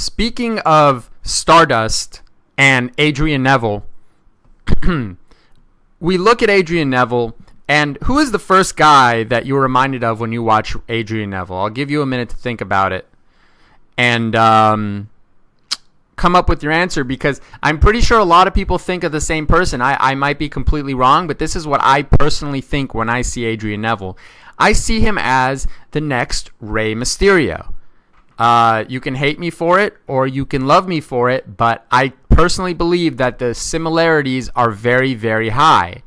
Speaking of Stardust and Adrian Neville, we look at Adrian Neville, and who is the first guy that you were reminded of when you watch Adrian Neville? I'll give you a minute to think about it and come up with your answer, because I'm pretty sure a lot of people think of the same person. I might be completely wrong, but this is what I personally think when I see Adrian Neville. I see him as the next Rey Mysterio. You can hate me for it or you can love me for it, but I personally believe that the similarities are very, very high.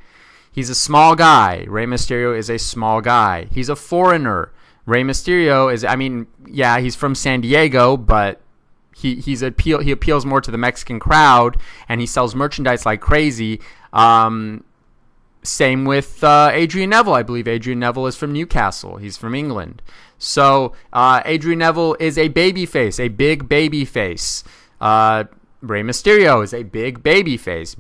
He's a small guy. Rey Mysterio is a small guy. He's a foreigner. Rey Mysterio is, he's from San Diego, but he appeals more to the Mexican crowd, and he sells merchandise like crazy. Same with Adrian Neville. I believe Adrian Neville is from Newcastle. He's from England. So Adrian Neville is a babyface, a big babyface. Rey Mysterio is a big babyface.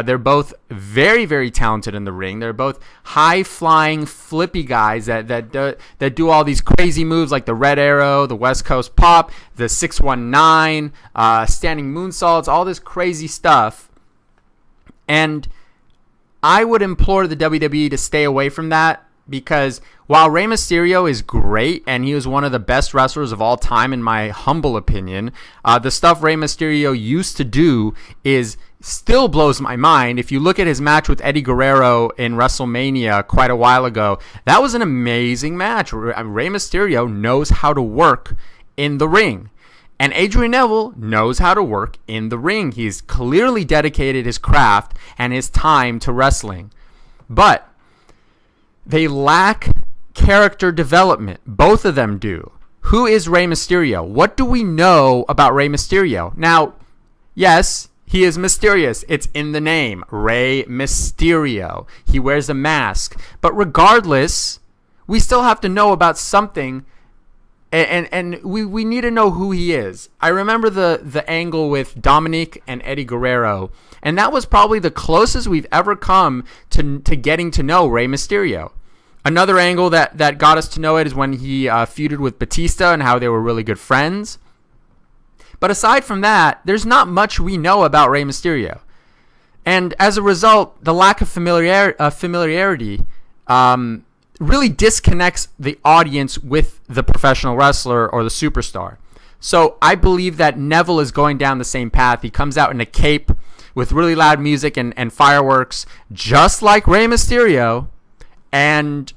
They're both very, very talented in the ring. They're both high-flying, flippy guys that do all these crazy moves like the Red Arrow, the West Coast Pop, the 619, standing moonsaults, all this crazy stuff. And I would implore the WWE to stay away from that, because while Rey Mysterio is great and he was one of the best wrestlers of all time in my humble opinion, the stuff Rey Mysterio used to do still blows my mind. If you look at his match with Eddie Guerrero in WrestleMania quite a while ago, that was an amazing match. Rey Mysterio knows how to work in the ring. And Adrian Neville knows how to work in the ring. He's clearly dedicated his craft and his time to wrestling. But they lack character development. Both of them do. Who is Rey Mysterio? What do we know about Rey Mysterio? Now, yes, he is mysterious. It's in the name. Rey Mysterio. He wears a mask. But regardless, we still have to know about something. And we need to know who he is. I remember the angle with Dominic and Eddie Guerrero, and that was probably the closest we've ever come to getting to know Rey Mysterio. Another angle that got us to know it is when he feuded with Batista and how they were really good friends. But aside from that, there's not much we know about Rey Mysterio. And as a result, the lack of familiarity really disconnects the audience with the professional wrestler or the superstar. So I believe that Neville is going down the same path. He comes out in a cape with really loud music and fireworks, just like Rey Mysterio, and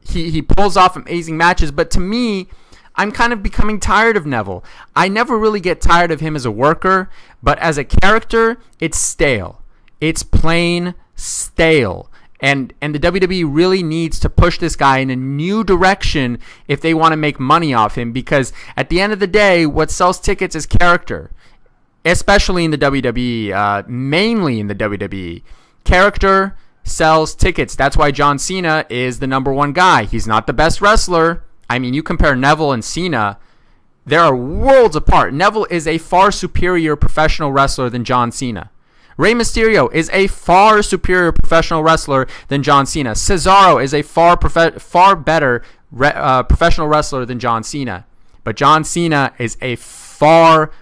he pulls off amazing matches. But to me, I'm kind of becoming tired of Neville. I never really get tired of him as a worker, but as a character, it's stale. It's plain stale. And the WWE really needs to push this guy in a new direction if they want to make money off him, because at the end of the day, what sells tickets is character, especially in the WWE, mainly in the WWE. Character sells tickets. That's why John Cena is the number one guy. He's not the best wrestler. I mean, you compare Neville and Cena, they are worlds apart. Neville is a far superior professional wrestler than John Cena. Rey Mysterio is a far superior professional wrestler than John Cena. Cesaro is a far better professional wrestler than John Cena. But John Cena is a far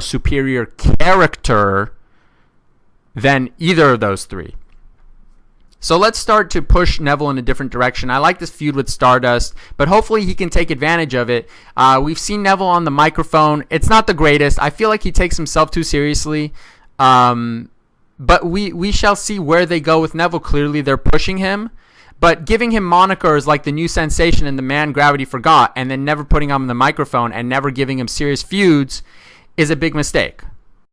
superior character than either of those three. So let's start to push Neville in a different direction. I like this feud with Stardust, but hopefully he can take advantage of it. We've seen Neville on the microphone. It's not the greatest. I feel like he takes himself too seriously. But we shall see where they go with Neville. Clearly they're pushing him, but giving him monikers like the new sensation and the man gravity forgot, and then never putting him on the microphone and never giving him serious feuds is a big mistake.